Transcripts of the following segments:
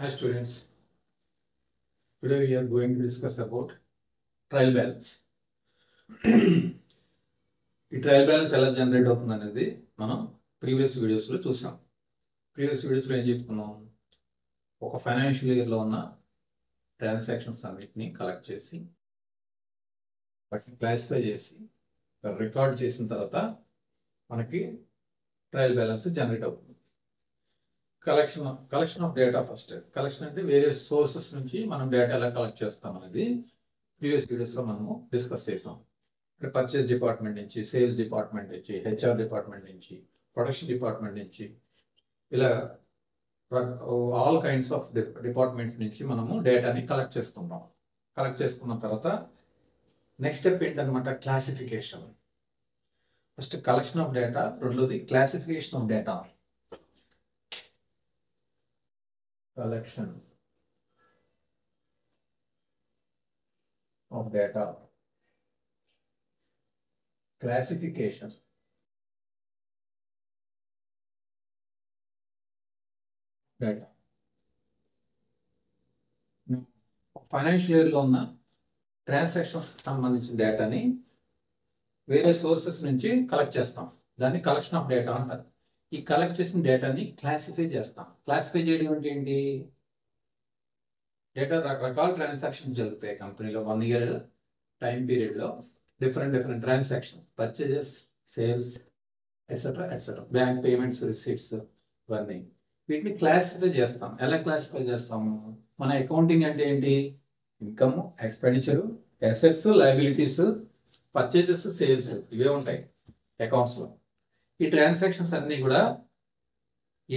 Hi students, today we are going to discuss about trial balance. ఈ trial balance ఎలా generate అవుతుంది అనేది మనం ప్రీవియస్ వీడియోస్లో చూసాం. ప్రీవియస్ వీడియోస్లో ఏం చెప్పుకున్నాం, ఒక ఫైనాన్షియల్ ఇయర్లో ఉన్న ట్రాన్సాక్షన్స్ అన్నిటిని కలెక్ట్ చేసి వాటిని క్లాసిఫై చేసి రికార్డ్ చేసిన తర్వాత మనకి ట్రయల్ బ్యాలెన్స్ జనరేట్ అవుతుంది. Collection of data first. Collection అంటే వేరే సోర్సెస్ నుంచి మనం డేటా ఎలా కలెక్ట్ చేస్తాం అనేది ప్రీవియస్ వీడియోస్లో మనము డిస్కస్ చేసాం. ఇక్కడ పర్చేస్ డిపార్ట్మెంట్ నుంచి, సేల్స్ డిపార్ట్మెంట్ నుంచి, హెచ్ఆర్ డిపార్ట్మెంట్ నుంచి, ప్రొడక్షన్ డిపార్ట్మెంట్ నుంచి, ఇలా ఆల్ కైండ్స్ ఆఫ్ డిపార్ట్మెంట్స్ నుంచి మనము డేటాని కలెక్ట్ చేసుకుంటాం. కలెక్ట్ చేసుకున్న తర్వాత నెక్స్ట్ స్టెప్ ఏంటనమాట, classification. First collection of data, రెండోది classification of data. Collection of data, classification, data. Financial ఇయర్లో ఉన్న ట్రాన్సాక్షన్స్ సంబంధించిన డేటాని వేరే సోర్సెస్ నుంచి కలెక్ట్ చేస్తాం. దాన్ని కలెక్షన్ ఆఫ్ డేటా అంటారు. ఈ కలెక్ట్ చేసిన డేటాని క్లాసిఫై చేస్తాం. క్లాసిఫై చేయడం అంటే ఏంటి, డేటా రకరకాల ట్రాన్సాక్షన్స్ జరుగుతాయి కంపెనీలో. 1 year టైం పీరియడ్లో different transactions, purchases, sales, etcetera, bank payments, receipts, ఇవన్నీ. వీటిని క్లాసిఫై చేస్తాం. ఎలా క్లాసిఫై చేస్తాము, మన అకౌంటింగ్ అంటే ఏంటి, income, expenditure, assets, liabilities, purchases, sales, ఇవే ఉంటాయి అకౌంట్స్లో. ఈ ట్రాన్సాక్షన్స్ అన్నీ కూడా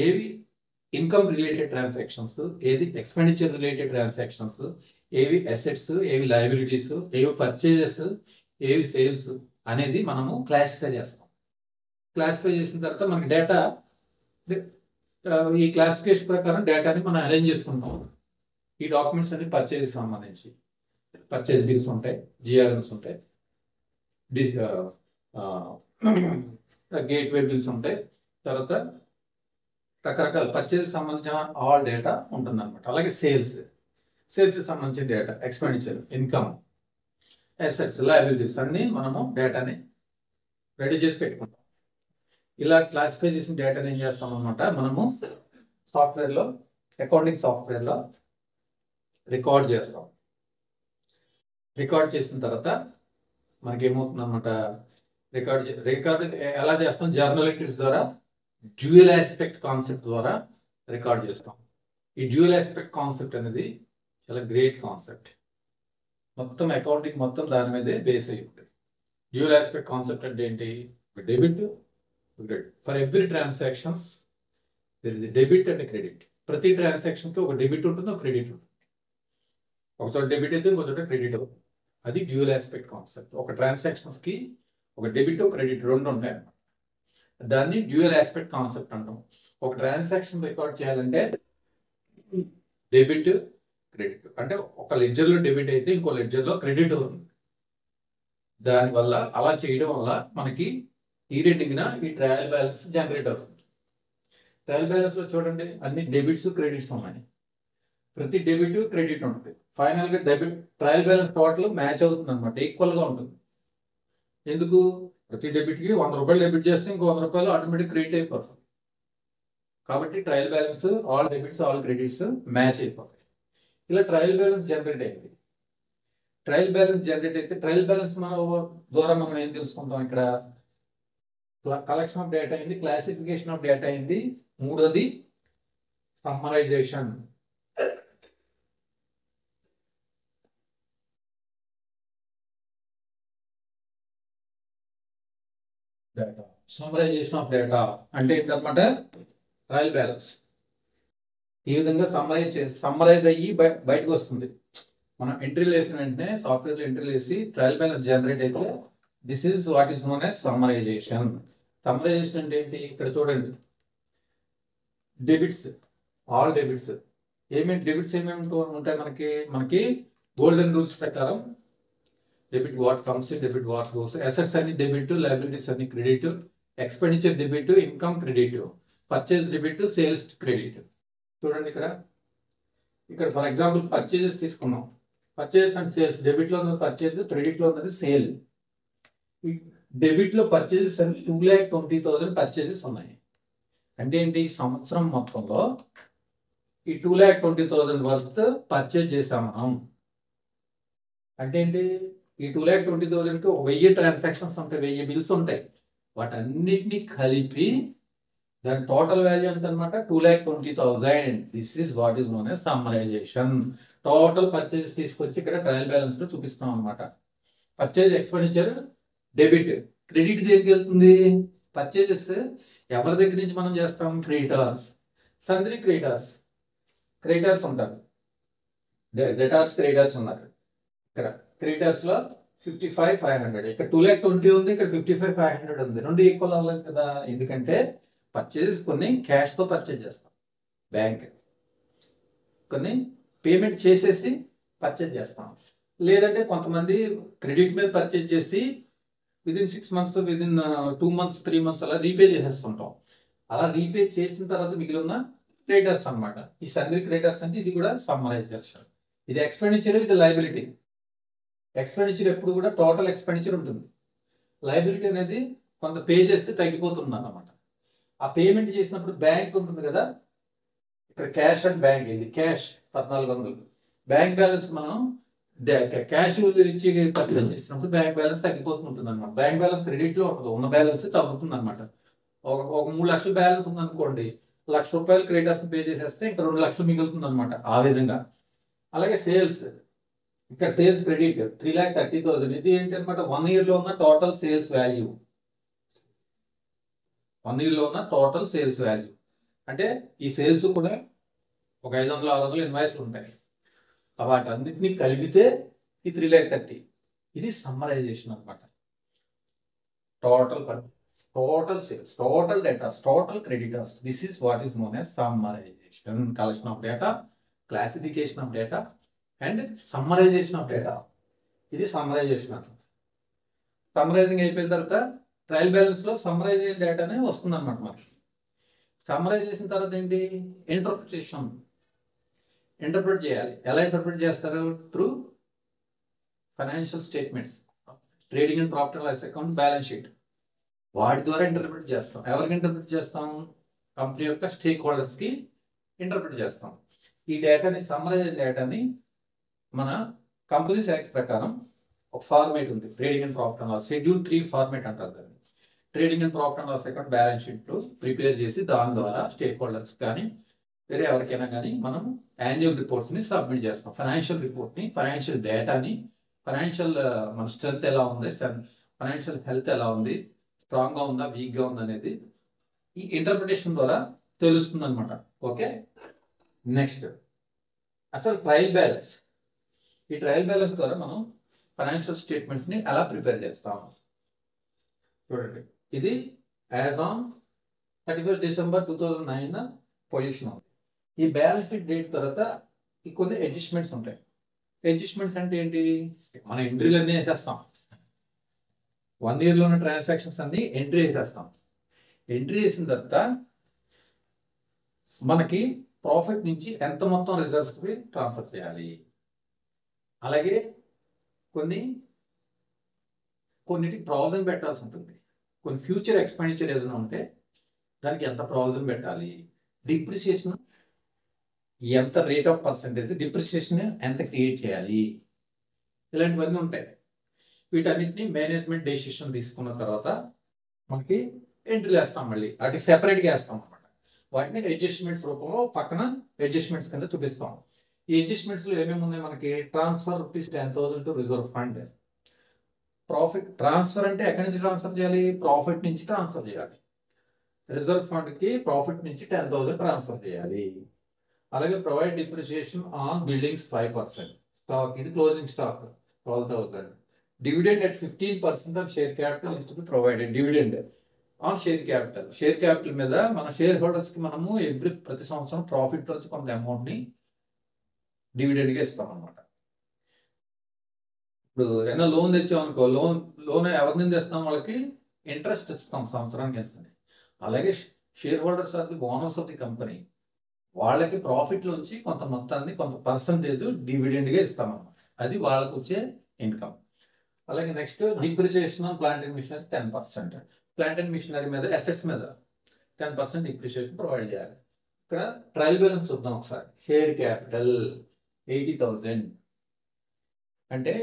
ఏవి ఇన్కమ్ రిలేటెడ్ ట్రాన్సాక్షన్స్, ఏది ఎక్స్పెండిచర్ రిలేటెడ్ ట్రాన్సాక్షన్స్, ఏవి అసెట్స్, ఏవి లయబిలిటీస్, ఏవి పర్చేజెస్, ఏవి సేల్స్ అనేది మనము క్లాసిఫై చేస్తాం. క్లాసిఫై చేసిన తర్వాత మనకి డేటా, ఈ క్లాసిఫికేషన్ ప్రకారం డేటాని మనం అరేంజ్ చేసుకుంటాం. ఈ డాక్యుమెంట్స్ అన్ని పర్చేజ్ సంబంధించి పర్చేజ్ బిల్స్ ఉంటాయి, జిఆర్ఎన్స్ ఉంటాయి, గేట్వే బిల్స్ ఉంటాయి, తర్వాత రకరకాల పర్చేజ్ సంబంధించిన ఆల్ డేటా ఉంటుంది అనమాట. అలాగే సేల్స్ సంబంధించిన data, expenditure, income, assets, liabilities అన్నీ మనము డేటాని రెడీ చేసి పెట్టుకుంటాం. ఇలా క్లాసిఫై చేసిన డేటాని ఏం చేస్తాం అనమాట, మనము సాఫ్ట్వేర్లో, అకౌంటింగ్ సాఫ్ట్వేర్లో రికార్డ్ చేస్తాం. రికార్డ్ చేసిన తర్వాత మనకేమవుతుంది అనమాట, రికార్డ్ ఎలా చేస్తాం, జర్నల్ ఎంట్రీస్ ద్వారా, డ్యూయల్ ఆస్పెక్ట్ కాన్సెప్ట్ ద్వారా రికార్డ్ చేస్తాం. ఈ డ్యూయల్ ఆస్పెక్ట్ కాన్సెప్ట్ అనేది చాలా గ్రేట్ కాన్సెప్ట్. మొత్తం అకౌంటింగ్ మొత్తం దాని మీదే బేస్ అయ్యి ఉంటుంది. డ్యూయల్ ఆస్పెక్ట్ కాన్సెప్ట్ అంటే ఏంటి, debit, credit. For every transactions there is debit and credit. ప్రతి ట్రాన్సాక్షన్కి ఒక డెబిట్ ఉంటుంది, ఒక క్రెడిట్ ఉంటుంది. ఒకచోట డెబిట్ అయితే ఇంకొకచోట క్రెడిట్ అవుతుంది. అది డ్యూయల్ ఆస్పెక్ట్ కాన్సెప్ట్. ఒక ట్రాన్సాక్షన్స్కి ఒక డెబిట్, క్రెడిట్ రెండు ఉంటాయి అన్నమాట. దాన్ని డ్యూయల్ ఆస్పెక్ట్ కాన్సెప్ట్ అంటాం. ఒక ట్రాన్సాక్షన్ రికార్డ్ చేయాలంటే డెబిట్, క్రెడిట్, అంటే ఒక లెడ్జర్లో డెబిట్ అయితే ఇంకో లెడ్జర్లో క్రెడిట్ అవుతుంది. దానివల్ల అలా చేయడం వల్ల మనకి ఈ రేటింగ్న ఈ ట్రయల్ బ్యాలెన్స్ జనరేట్ అవుతుంది. ట్రయల్ బ్యాలెన్స్లో చూడండి, అన్ని డెబిట్స్, క్రెడిట్స్ ఉన్నాయి. ప్రతి డెబిట్, క్రెడిట్ ఉంటుంది. ఫైనల్గా ట్రయల్ బ్యాలెన్స్ టోటల్ మ్యాచ్ అవుతుంది అనమాట, ఈక్వల్గా ఉంటుంది. ఎందుకు, ప్రతి డెబిట్కి 100 రూపాయలు డెబిట్ చేస్తే ఇంకో 100 రూపాయలు ఆటోమేటిక్ క్రెడిట్ అయిపోతుంది. కాబట్టి trial balance, all debits, all credits match అయిపోతాయి. ఇలా ట్రయల్ బ్యాలెన్స్ జనరేట్ అయింది. ట్రయల్ బ్యాలెన్స్ జనరేట్ అయితే ట్రయల్ బ్యాలెన్స్ ద్వారా మనం ఏం తెలుసుకుంటాం, ఇక్కడ కలెక్షన్ ఆఫ్ డేటా అయింది, క్లాసిఫికేషన్ ఆఫ్ డేటా అయింది, మూడోది summarisation. Data, summarisation of data అంటే ఏంటన్నమాట, ట్రయల్ బ్యాలెన్స్. ఈ విధంగా సమ్మరైజ్ అయ్యి బయటకు వస్తుంది. మనం ఎంట్రీలు వేసిన వెంటనే సాఫ్ట్వేర్లో ఎంట్రీలు వేసి ట్రయల్ బ్యాలెన్స్ జనరేట్ అయితే this is what is known as summarisation. Summarisation అంటే ఏంటి, ఇక్కడ చూడండి, డెబిట్స్, ఆల్ డెబిట్స్. డెబిట్స్ ఏమేమి ఉంటాయి మనకి గోల్డెన్ రూల్స్ ప్రకారం debit what comes in, debit what goes. Assets అన్ని డెబిట్, లయబిలిటీస్ అన్ని credit, expenditure debit, income credit, purchase debit, sales credit. చూడండి ఇక్కడ ఇక్కడ ఫర్ ఎగ్జాంపుల్ పర్చేజెస్ తీసుకున్నాం. పర్చేజెస్ అండ్ సేల్స్, డెబిట్లో ఉన్నది పర్చేజ్, క్రెడిట్లో ఉన్నది సేల్. డెబిట్లో పర్చేజెస్ అంటే 2,20,000 పర్చేజెస్ ఉన్నాయి. అంటే ఏంటి, సంవత్సరం మొత్తంలో ఈ 2,20,000 వర్త్ పర్చేజ్ చేసాం మనం. అంటే ఏంటి, ఈ 2,20,000కి 1000 ట్రాన్సాక్షన్స్ ఉంటాయి, 1000 బిల్స్ ఉంటాయి. వాటన్నిటిని కలిపి దాని టోటల్ వాల్యూ ఎంత అనమాట, 2,20,000. This is what is known as summarisation. Total purchase తీసుకొచ్చి ఇక్కడ ట్రయల్ బ్యాలెన్స్ లో చూపిస్తాం అనమాట. Purchase expenditure debit. క్రెడిట్ దేనికి వెళ్తుంది, పర్చేజెస్ ఎవరి దగ్గర నుంచి మనం చేస్తాం, క్రెడిటార్స్. సందరి క్రెడిటార్స్ ఉంటారు, డెటార్స్ క్రెడిటార్స్ ఉన్నారు. ఇక్కడ క్రెడిటార్స్ లో 55,500, ఇక్కడ 2,20,000 ఉంది, ఇక్కడ 55,500 ఉంది. రెండు ఈక్వల్ అవ్వలేదు కదా, ఎందుకంటే పర్చేజెస్ కొన్ని క్యాష్ తో పర్చేజ్ చేస్తాం, బ్యాంక్ కొన్ని పేమెంట్ చేసేసి పర్చేజ్ చేస్తాం. లేదంటే కొంతమంది క్రెడిట్ మీద పర్చేజ్ చేసి within 6 months, within 2 months, 3 months అలా రీపే చేసేస్తుంటాం. అలా రీపే చేసిన తర్వాత మిగిలిన క్రెడిటర్స్ అనమాట. ఈ సందరి క్రెడిటర్స్ అంటే ఇది కూడా సమ్మరైజేషన్. ఇది ఎక్స్పెండిచర్, ఇది లయబిలిటీ. ఎక్స్పెండిచర్ ఎప్పుడు కూడా టోటల్ ఎక్స్పెండిచర్ ఉంటుంది. లయబిలిటీ అనేది కొంత పే చేస్తే తగ్గిపోతుంది అన్నమాట. ఆ పేమెంట్ చేసినప్పుడు బ్యాంక్ ఉంటుంది కదా, ఇక్కడ క్యాష్ అండ్ బ్యాంక్, ఇది క్యాష్ 1,400. బ్యాంక్ బ్యాలెన్స్ మనం క్యాష్ ఇచ్చి పర్చేజ్ చేసినప్పుడు బ్యాంక్ బ్యాలెన్స్ తగ్గిపోతుంటుంది అనమాట. బ్యాంక్ బ్యాలెన్స్ క్రెడిట్ లో ఉంటుంది, ఉన్న బ్యాలెన్స్ తగ్గుతుంది అనమాట. ఒక 3 లక్షల బ్యాలెన్స్ ఉందనుకోండి, ₹1,00,000 క్రెడిటర్స్ పే చేసేస్తే ఇంకా 2 లక్షలు మిగులుతుంది అనమాట. ఆ విధంగా. అలాగే సేల్స్, ఇక్కడ సేల్స్ క్రెడిట్ 3,30,000. ఇది ఏంటి అనమాట, 1 year లో ఉన్న టోటల్ సేల్స్ వాల్యూ. 1 year లో ఉన్న టోటల్ సేల్స్ వాల్యూ అంటే ఈ సేల్స్ కూడా ఒక 500-600 ఇన్వాయిస్లు ఉంటాయి. వాటన్నిటిని కలిపితే ఈ 3,30,000. ఇది సమ్మరైజేషన్ అనమాట. Total sales, total datas, total creditors. This is what is known as summarisation. Collection of data, classification of data and summarisation of data. ఇది సమ్మరైజేషన్ అనమాట. సమ్మరైజింగ్ అయిపోయిన తర్వాత ట్రయల్ బ్యాలెన్స్ లో సమ్మరైజ్ అయిన డేటానే వస్తుంది అనమాట. మనకి సమ్మరైజ్ చేసిన తర్వాత ఏంటి, ఇంటర్ప్రిట్ చేయాలి. ఎలా ఇంటర్ప్రిట్ చేస్తారు, through financial statements, trading and profit and loss account, balance sheet. వాటి ద్వారా ఇంటర్ప్రిట్ చేస్తాం. ఎవరికి ఇంటర్ప్రిట్ చేస్తాం, కంపెనీ యొక్క స్టేక్ హోల్డర్స్ కి ఇంటర్ప్రిట్ చేస్తాం. ఈ డేటాని, సమ్మరైజ్ డేటాని మన కంపెనీస్ యాక్ట్ ప్రకారం ఒక ఫార్మేట్ ఉంది, trading and profit and loss schedule 3 format అంటారు దాన్ని. Trading and profit and loss account, balance sheet prepare చేసి దాని ద్వారా స్టేక్ హోల్డర్స్ కానీ వేరే ఎవరికైనా కానీ మనం యాన్యువల్ రిపోర్ట్స్ ని సబ్మిట్ చేస్తాం. ఫైనాన్షియల్ రిపోర్ట్ ని, ఫైనాన్షియల్ డేటాని, ఫైనాన్షియల్ మన స్ట్రెంత్ ఎలా ఉంది, ఫైనాన్షియల్ హెల్త్ ఎలా ఉంది, స్ట్రాంగ్ గా ఉందా, వీక్ గా ఉందా అనేది ఈ ఇంటర్ప్రిటేషన్ ద్వారా తెలుస్తుంది అనమాట. ఓకే, నెక్స్ట్ అసలు ట్రయల్ బ్యాలెన్స్. ఈ ట్రయల్ బ్యాలెన్స్ ద్వారా మనం ఫైనాన్షియల్ స్టేట్మెంట్స్ ని ఎలా ప్రిపేర్ చేస్తాం చూడండి. ఇది as on 31st December 2009 position ఉంది. ఈ బ్యాలెన్స్ షీట్ డేట్ తర్వాత కొన్ని అడ్జస్ట్మెంట్స్ ఉంటాయి. అడ్జస్ట్మెంట్స్ అంటే ఏంటి, మన ఎంట్రీలు అన్నీ వేసేస్తాం. 1 year లో ఉన్న ట్రాన్సాక్షన్స్ అన్ని ఎంట్రీ వేసేస్తాం. ఎంట్రీ వేసిన తర్వాత మనకి ప్రాఫిట్ నుంచి ఎంత మొత్తం రిజర్వ్స్ కి ట్రాన్స్ఫర్ చేయాలి. అలాగే కొన్నిటికి ప్రావిజన్ పెట్టాల్సి ఉంటుంది. కొన్ని ఫ్యూచర్ ఎక్స్పెండిచర్ ఏదైనా ఉంటే దానికి ఎంత ప్రావిజన్ పెట్టాలి, డిప్రిసియేషన్ ఎంత, రేట్ ఆఫ్ పర్సెంటేజ్ డిప్రిసియేషన్ ఎంత క్రియేట్ చేయాలి, ఇలాంటివన్నీ ఉంటాయి. వీటన్నిటిని మేనేజ్మెంట్ డెసిషన్ తీసుకున్న తర్వాత మనకి ఎంట్రీలు వేస్తాం. మళ్ళీ వాటికి సెపరేట్గా వేస్తాం అనమాట. వాటిని అడ్జస్ట్మెంట్స్ రూపంలో పక్కన అడ్జస్ట్మెంట్స్ కింద చూపిస్తాం. ఈ అడ్జస్ట్మెంట్స్ లో ఏమేమి ఉన్నాయి మనకి, transfer ₹10,000 to reserve fund. Profit transfer అంటే ఎక్కడి నుంచి ట్రాన్స్ఫర్ చేయాలి, ప్రాఫిట్ నుంచి ట్రాన్స్ఫర్ చేయాలి. రిజర్వ్ ఫండ్ కి ప్రాఫిట్ నుంచి 10,000 ట్రాన్స్ఫర్ చేయాలి. అలాగే provide depreciation on buildings 5%. Stock, ఇది closing stock 12,000. Dividend at 15% on share capital is to be provided. Dividend on share capital, share capital మీద మన షేర్ హోల్డర్స్ కి మనము ప్రతి సంవత్సరం ప్రాఫిట్ వచ్చి కొంత అమౌంట్ ని డివిడెండ్ గా ఇస్తాం అనమాట. ఇప్పుడు ఏదైనా లోన్ తెచ్చామనుకో, లోన్ ఎవరి నుంచి తెస్తాం, వాళ్ళకి ఇంట్రెస్ట్ ఇస్తాం సంవత్సరానికి ఎంత. అలాగే shareholders are the owners of the company. వాళ్ళకి ప్రాఫిట్ లోంచి కొంత మొత్తాన్ని కొంత పర్సంటేజ్ డివిడెండ్గా ఇస్తామన్నమాట. అది వాళ్ళకు వచ్చే ఇన్కమ్. అలాగే next depreciation on plant and machinery 10%. Plant and machinery మీద అసెట్స్ మీద 10% డిప్రిసియేషన్ ప్రొవైడ్ చేయాలి. ఇక్కడ ట్రయల్ బ్యాలెన్స్ చూద్దాం ఒకసారి. షేర్ క్యాపిటల్ 80,000 అంటే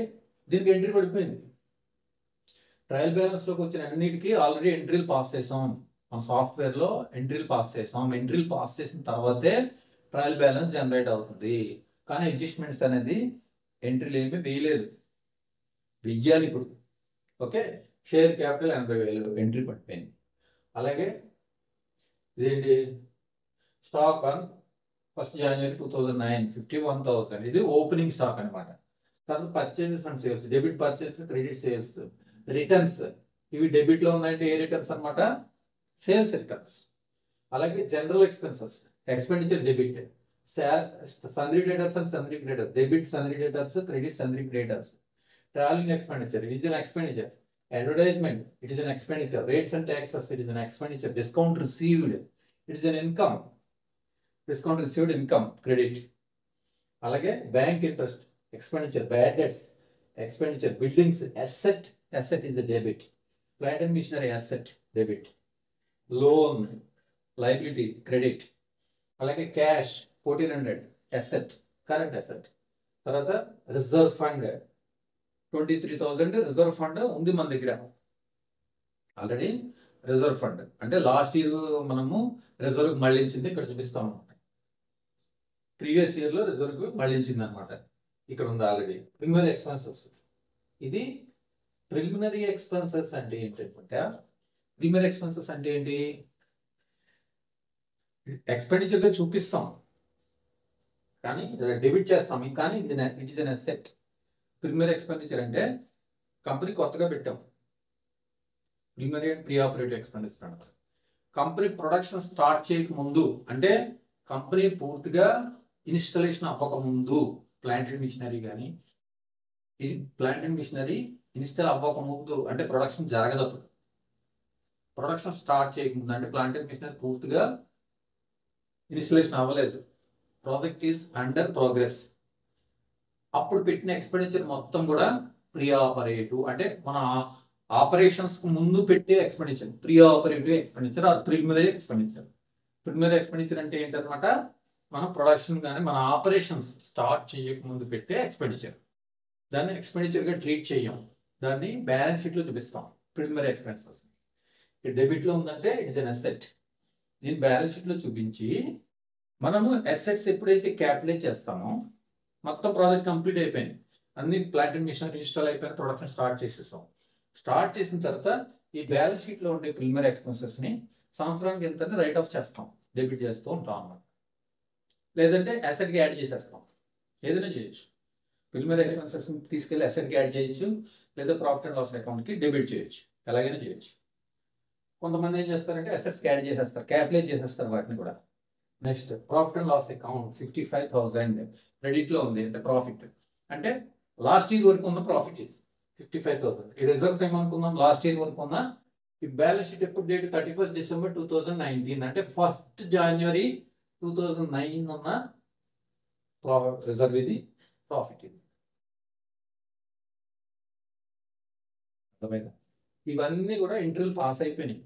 దీనికి ఎంట్రీ పడిపోయింది. ట్రయల్ బ్యాలెన్స్లోకి వచ్చిన అన్నిటికీ ఆల్రెడీ ఎంట్రీలు పాస్ చేసాం. మన సాఫ్ట్వేర్లో ఎంట్రీలు పాస్ చేసాం. ఎంట్రీలు పాస్ చేసిన తర్వాతే ట్రయల్ బ్యాలెన్స్ జనరేట్ అవుతుంది. కానీ అడ్జస్ట్మెంట్స్ అనేది ఎంట్రీలు ఏమి వేయలేదు, వెయ్యాలి ఇప్పుడు. ఓకే, షేర్ క్యాపిటల్ 80,000 ఎంట్రీ పడిపోయింది. అలాగే ఇదేంటి స్టాక్ ఆన్ 1st January 2009 51,000. ఇది ఓపెనింగ్ స్టాక్ అనమాట. తర్వాత purchases and sales, debit purchases, credit sales, returns. ఇవి డెబిట్లో ఉన్నాయంటే ఏ రిటర్న్స్ అనమాట? Sales returns. అలాగే general expenses, expenditure debit, sundry debtors and sundry creditors, debit sundry debtors, credit sundry creditors. Travelling expenditure, it is an expenditure. Advertisement, it is an expenditure. Rates and taxes, it is an expenditure. Discount received, it is an income. Discount received income, credit. అలాగే bank interest, expenditure. Bad debts, expenditure. Buildings, asset, asset is a debit. Plant and machinery, asset, debit. Loan, liability, credit. అలాగే cash 1400, asset, current asset. తర్వాత reserve fund 23,000 reserve fund ఉంది మన దగ్గర already. Reserve ఫండ్ అంటే last year మనము reserve మళ్ళించింది ఇక్కడ చూపిస్తాం అనమాట. ప్రీవియస్ ఇయర్లో రిజర్వ్ మళ్ళించింది అనమాట. ఇక్కడ ఉంది ఆల్రెడీ. ప్రిలిమినరీ ఎక్స్పెన్సెస్, ఇది ప్రిలిమినరీ ఎక్స్పెన్సెస్ అంటే ఏంటంటే, ప్రిలిమినరీ ఎక్స్పెన్సెస్ అంటే ఏంటి? ఎక్స్పెండిచర్గా చూపిస్తాం కానీ డెబిట్ చేస్తాం, కానీ it is an asset. Preliminary expenditure అంటే కంపెనీ కొత్తగా పెట్టాం. Preliminary and pre operative expenditure అంటారు. కంపెనీ ప్రొడక్షన్ స్టార్ట్ చేయకముందు, అంటే కంపెనీ పూర్తిగా ఇన్స్టాలేషన్ అవ్వకముందు, ప్లాంట్ అండ్ మిషనరీ కానీ ప్లాంట్ అండ్ మిషనరీ ఇన్స్టాల్ అవ్వకముందు అంటే ప్రొడక్షన్ జరగదప్పుడు. ప్రొడక్షన్ స్టార్ట్ చేయకముందు అంటే ప్లాంట్ అండ్ మిషనరీ పూర్తిగా ఇన్స్టాలేషన్ అవ్వలేదు, ప్రాజెక్ట్ ఈస్ అండర్ ప్రోగ్రెస్, అప్పుడు పెట్టిన ఎక్స్పెండిచర్ మొత్తం కూడా ప్రీ ఆపరేటివ్. అంటే మన ఆపరేషన్స్ ముందు పెట్టే expenditure pre operative expenditure or preliminary expenditure. Preliminary expenditure అంటే ఏంటన్నమాట? మన ప్రొడక్షన్ కానీ మన ఆపరేషన్స్ స్టార్ట్ చేయకముందు పెట్టే ఎక్స్పెండిచర్. దాన్ని ఎక్స్పెండిచర్గా ట్రీట్ చేయం, దాన్ని బ్యాలెన్స్ షీట్లో చూపిస్తాం. ప్రిలిమినరీ ఎక్స్పెన్సెస్ డెబిట్లో ఉందంటే ఇట్ ఇస్ అన్ అసెట్. దీన్ని బ్యాలెన్స్ షీట్లో చూపించి మనము అసెట్స్ ఎప్పుడైతే క్యాపిటలైజ్ చేస్తామో, మొత్తం ప్రాజెక్ట్ కంప్లీట్ అయిపోయింది, అన్ని ప్లాంట్ అండ్ మిషనరీ ఇన్స్టాల్ అయిపోయిన, ప్రొడక్షన్ స్టార్ట్ చేసేస్తాం. స్టార్ట్ చేసిన తర్వాత ఈ బ్యాలెన్స్ షీట్లో ఉండే ప్రిలిమినరీ ఎక్స్పెన్సెస్ని సంవత్సరానికి ఎంత రైట్ ఆఫ్ చేస్తాం, డెబిట్ చేస్తూ ఉంటాం అన్నమాట. లేదంటే అసెట్కి యాడ్ చేసేస్తాం, ఏదైనా చేయొచ్చు. ప్రిలిమినరీ ఎక్స్పెన్సెస్ తీసుకెళ్ళి అసెట్కి యాడ్ చేయొచ్చు, లేదా ప్రాఫిట్ అండ్ లాస్ అకౌంట్కి డెబిట్ చేయొచ్చు, ఎలాగైనా చేయొచ్చు. కొంతమంది ఏం చేస్తారంటే అసెట్స్కి యాడ్ చేసేస్తారు, క్యాపిటలైజ్ చేసేస్తారు వాటిని కూడా. Next profit and loss account 55,000 క్రెడిట్లో ఉంది, అంటే ప్రాఫిట్ అంటే లాస్ట్ ఇయర్ వరకు ఉన్న ప్రాఫిట్ ఇది 55,000. ఈ రిజర్వ్స్ ఏమనుకుందాం, లాస్ట్ ఇయర్ వరకు ఉన్న. ఈ బ్యాలెన్స్ షీట్ ఎప్పుడు డేట్ 31st December 2019 అంటే 1st January 2009 ఉన్న రిజర్వ్, ఇది ప్రాఫిట్. ఇది అర్థమైందా? ఇవన్నీ కూడా ఎంట్రీలు పాస్ అయిపోయినాయి,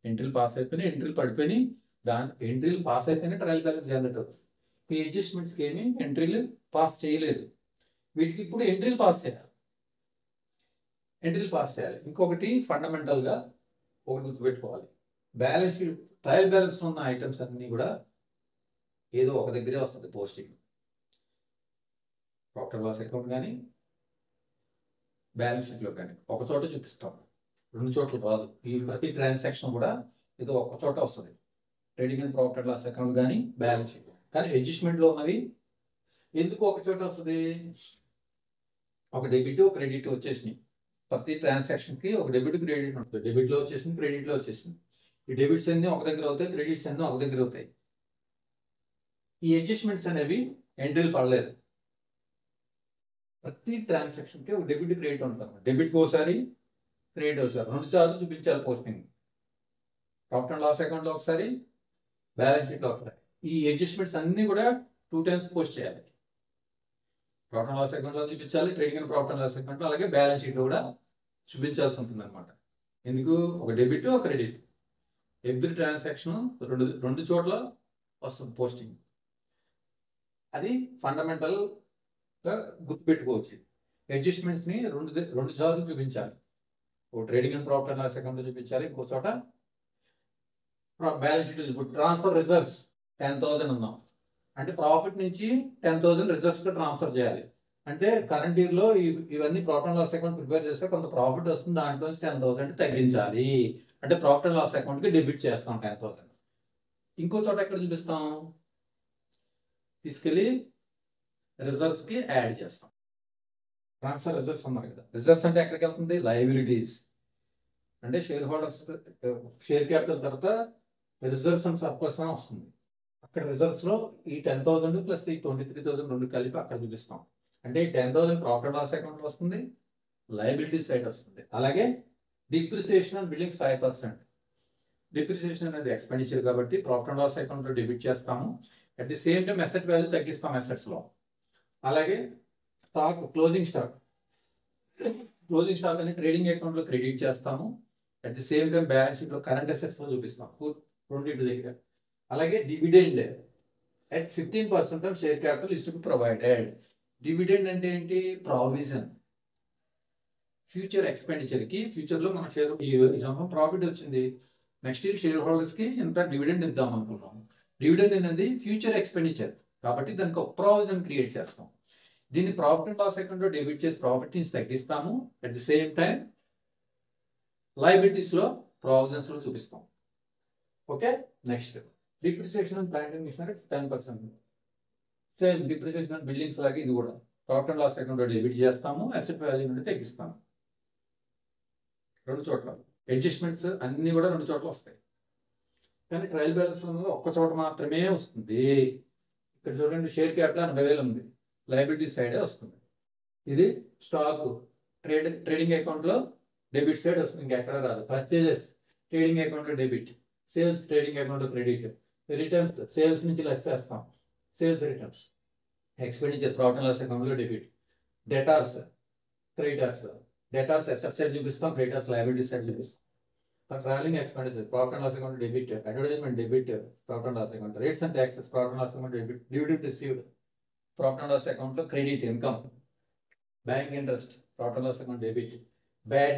ఎంట్రీలు పడిపోయినాయి. దాని ఎంట్రీలు పాస్ అయితేనే ట్రయల్ బ్యాలెన్స్ జనరేట్ అవుతుంది. ఈ అడ్జస్ట్మెంట్స్కి ఏమి ఎంట్రీలు పాస్ చేయలేదు, వీటికి ఇప్పుడు ఎంట్రీలు పాస్ చేయాలి. ఇంకొకటి ఫండమెంటల్గా ఒకటి గుర్తుపెట్టుకోవాలి, బ్యాలెన్స్ షీట్ ట్రయల్ బ్యాలెన్స్లో ఉన్న ఐటమ్స్ అన్నీ కూడా ఏదో ఒక దగ్గరే వస్తుంది posting. Profit and loss account కానీ బ్యాలెన్స్ షీట్లో కానీ ఒక చోట చూపిస్తాం, 2 చోట్ల రాదు. ఈ ప్రతి ట్రాన్సాక్షన్ కూడా ఏదో ఒక చోట వస్తుంది, trading and profit and loss account కానీ బ్యాలెన్స్ షీట్. కానీ అడ్జస్ట్మెంట్లో ఉన్నవి ఎందుకు ఒక చోట వస్తుంది? ఒక డెబిట్ ఒక క్రెడిట్ వచ్చేసినాయి, ప్రతి ట్రాన్సాక్షన్కి ఒక డెబిట్ క్రెడిట్ ఉంటుంది. డెబిట్లో వచ్చేసింది, క్రెడిట్లో వచ్చేసింది. ఈ డెబిట్స్ అన్నీ ఒక దగ్గర అవుతాయి, క్రెడిట్స్ అన్నీ ఒక దగ్గర అవుతాయి. ఈ అడ్జస్ట్మెంట్స్ అనేవి ఎంట్రీలు పడలేదు. ప్రతి ట్రాన్సాక్షన్కి ఒక డెబిట్ క్రెడిట్ ఉంటుంది. డెబిట్కి ఒకసారి, క్రెడిట్ ఒకసారి, 2 సార్లు చూపించాలి పోస్టింగ్. ప్రాఫిట్ అండ్ లాస్ అకౌంట్లో ఒకసారి, బ్యాలెన్స్ షీట్లో ఒకసారి. ఈ అడ్జస్ట్మెంట్స్ అన్ని కూడా 2 టైమ్స్ పోస్ట్ చేయాలి. ప్రాఫిట్ అండ్ లాస్ అకౌంట్లో చూపించాలి, trading and profit and loss అకౌంట్లో, అలాగే బ్యాలెన్స్ షీట్లో కూడా చూపించాల్సి ఉంటుంది అనమాట. ఎందుకు? ఒక డెబిట్, ఒక క్రెడిట్, ఎవ్రీ ట్రాన్సాక్షన్ రెండు చోట్ల వస్తుంది పోస్టింగ్. అది ఫండమెంటల్గా గుర్తుపెట్టుకోవచ్చు. అడ్జస్ట్మెంట్స్ని రెండు సార్లు చూపించాలి. ఓ trading and profit and loss అకౌంట్లో చూపించాలి, ఇంకో చోట బ్యాలెన్స్ షీట్. ఇప్పుడు ట్రాన్స్ఫర్ రిజర్వ్స్ 10,000 ఉన్నాం అంటే ప్రాఫిట్ నుంచి 10,000 రిజర్వ్స్గా ట్రాన్స్ఫర్ చేయాలి. అంటే కరెంట్ ఇయర్లో ఇవన్నీ profit and loss account prepare చేస్తే కొంత ప్రాఫిట్ వస్తుంది, దాంట్లో నుంచి 10,000 తగ్గించాలి. అంటే ప్రాఫిట్ అండ్ లాస్ అకౌంట్కి డెబిట్ చేస్తాం 10,000. ఇంకో చోట ఎక్కడ చూపిస్తాం? తీసుకెళ్ళి రిజర్వ్స్కి యాడ్ చేస్తాం. ట్రాన్స్ఫర్ రిజర్వ్స్ ఉన్నాయి కదా, రిజర్వ్స్ అంటే ఎక్కడికి వెళ్తుంది? లయబిలిటీస్. అంటే షేర్ హోల్డర్స్ షేర్ క్యాపిటల్ తర్వాత రిజర్వ్స్ అండ్ సర్ప్లస్ అని వస్తుంది. అక్కడ రిజర్వ్స్లో ఈ 10,000 ప్లస్ ఈ 23,000 రెండు కలిపి అక్కడ చూపిస్తాం. అంటే 10,000 ప్రాఫిట్ అండ్ లాస్ అకౌంట్లో వస్తుంది, లయబిలిటీ సైడ్ వస్తుంది. అలాగే డిప్రిసియేషన్ అండ్ బిల్డింగ్స్ 5%. డిప్రిసియేషన్ అనేది ఎక్స్పెండిచర్ కాబట్టి ప్రాఫిట్ అండ్ లాస్ అకౌంట్లో డెబిట్ చేస్తాము. At the same time asset value తగ్గిస్తాం అసెట్స్లో. అలాగే స్టాక్, క్లోజింగ్ స్టాక్ అని ట్రేడింగ్ అకౌంట్లో క్రెడిట్ చేస్తాము. At the same time balance షీట్లో కరెంట్ అసెట్స్లో చూపిస్తాం రెండింటి దగ్గర. అలాగే dividend at 15% of share capital is to be provided. Dividend అంటే ఏంటి? ప్రావిజన్. ఫ్యూచర్ ఎక్స్పెండిచర్కి, ఫ్యూచర్లో మన షేర్ ఈ సంవత్సరం ప్రాఫిట్ వచ్చింది, నెక్స్ట్ ఇయర్ షేర్ హోల్డర్స్కి ఎంత డివిడెండ్ ఇద్దాం అనుకున్నాం. డివిడెండ్ అనేది ఫ్యూచర్ ఎక్స్పెండిచర్ కాబట్టి దానికి ఒక ప్రావిజన్ క్రియేట్ చేస్తాం. దీన్ని ప్రాఫిట్ అండ్ లాస్ అకౌంట్లో డెబిట్ చేసి ప్రాఫిట్ నుంచి తగ్గిస్తాము. అట్ ది సేమ్ టైం లయబిలిటీస్లో ప్రావిజన్స్లో చూపిస్తాం. Okay, next depreciation and plant and machinery 10%. Same depreciation and buildings లాగే ఇది కూడా ప్రాఫిట్ అండ్ లాస్ అకౌంట్లో డెబిట్ చేస్తాము, అసెట్ వాల్యూ నుండి తగ్గిస్తాము. రెండు చోట్ల అడ్జస్ట్మెంట్స్ అన్నీ కూడా రెండు చోట్ల వస్తాయి. కానీ ట్రయల్ బ్యాలెన్స్ ఒక్క చోట మాత్రమే వస్తుంది. ఇక్కడ చూడండి, షేర్ క్యాపిటల్ 80,000 ఉంది, లయబిలిటీ సైడే వస్తుంది. ఇది స్టాక్ ట్రేడింగ్ అకౌంట్లో డెబిట్ సైడ్ వస్తుంది, ఇంకెక్కడ రాదు. పర్చేజెస్ ట్రేడింగ్ అకౌంట్లో డెబిట్, సేల్స్ ట్రేడింగ్ అకౌంట్లో క్రెడిట్, రిటర్న్స్ సేల్స్ నుంచి లెస్ చేస్తాం, sales returns. Expenditure profit and loss అకౌంట్లో debit. Debtors, creditors. Debtors asset side చూపిస్తాం, క్రెడిటార్స్ లయబిలిటీ సైడ్ చూపిస్తాం. Travelling expenditure profit and loss account debit. Advertisement debit, profit and loss account. Rates and taxes profit and loss account debit. Dividend received profit and loss అకౌంట్లో credit income. Bank interest profit and loss account debit. Bad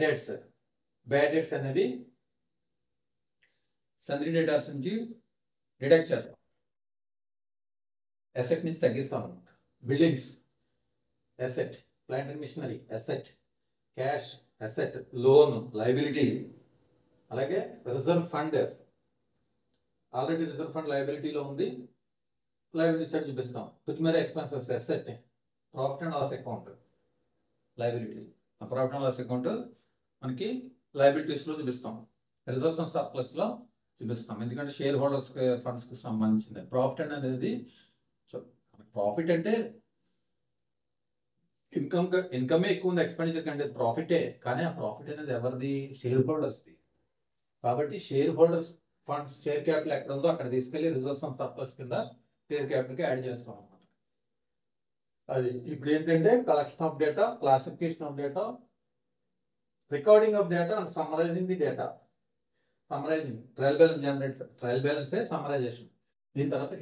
debts అనేవి sundry డేటార్స్ నుంచి deduct చేస్తాం, asset నుంచి తగ్గిస్తాం అనమాట. Buildings asset, plant and machinery asset, cash asset, loan liability. అలాగే reserve fund, already reserve fund లయబిలిటీలో ఉంది, లయబిలిటీ సైడ్ చూపిస్తాం. Preliminary expenses asset, profit and loss account liability. Profit and loss account మనకి లయబిలిటీస్లో చూపిస్తాం, రిజర్వ్స్ అండ్ సర్ప్లస్లో చూపిస్తాం. ఎందుకంటే share holders ఫండ్స్కి సంబంధించింది. ప్రాఫిట్ అనేది ప్రాఫిట్ అంటే ఇన్కమే ఎక్కువ ఉంది ఎక్స్పెండిచర్ కంటే, ప్రాఫిటే. కానీ ఆ ప్రాఫిట్ అనేది ఎవరిది? షేర్ హోల్డర్స్ది. కాబట్టి share holders funds share capital ఎక్కడ ఉందో అక్కడ తీసుకెళ్లి రిజర్వ్స్ అండ్ సర్ప్లస్ కింద షేర్ క్యాపిటల్కి యాడ్ చేస్తాం అన్నమాట. అది ఇప్పుడు ఏంటంటే collection of data, classification of data, recording of data and summarising the data. Summarising trial balance generate, trial బ్యాలెన్సే సమ్మరైజేషన్. దీని తర్వాత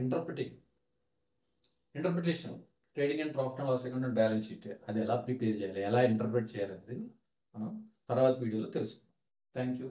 interpretation trading and profit and loss account and balance sheet. అది ఎలా ప్రిపేర్ చేయాలి, ఎలా ఇంటర్ప్రిట్ చేయాలి అనేది మనం తర్వాత వీడియోలో తెలుసుకుందాం. Thank you.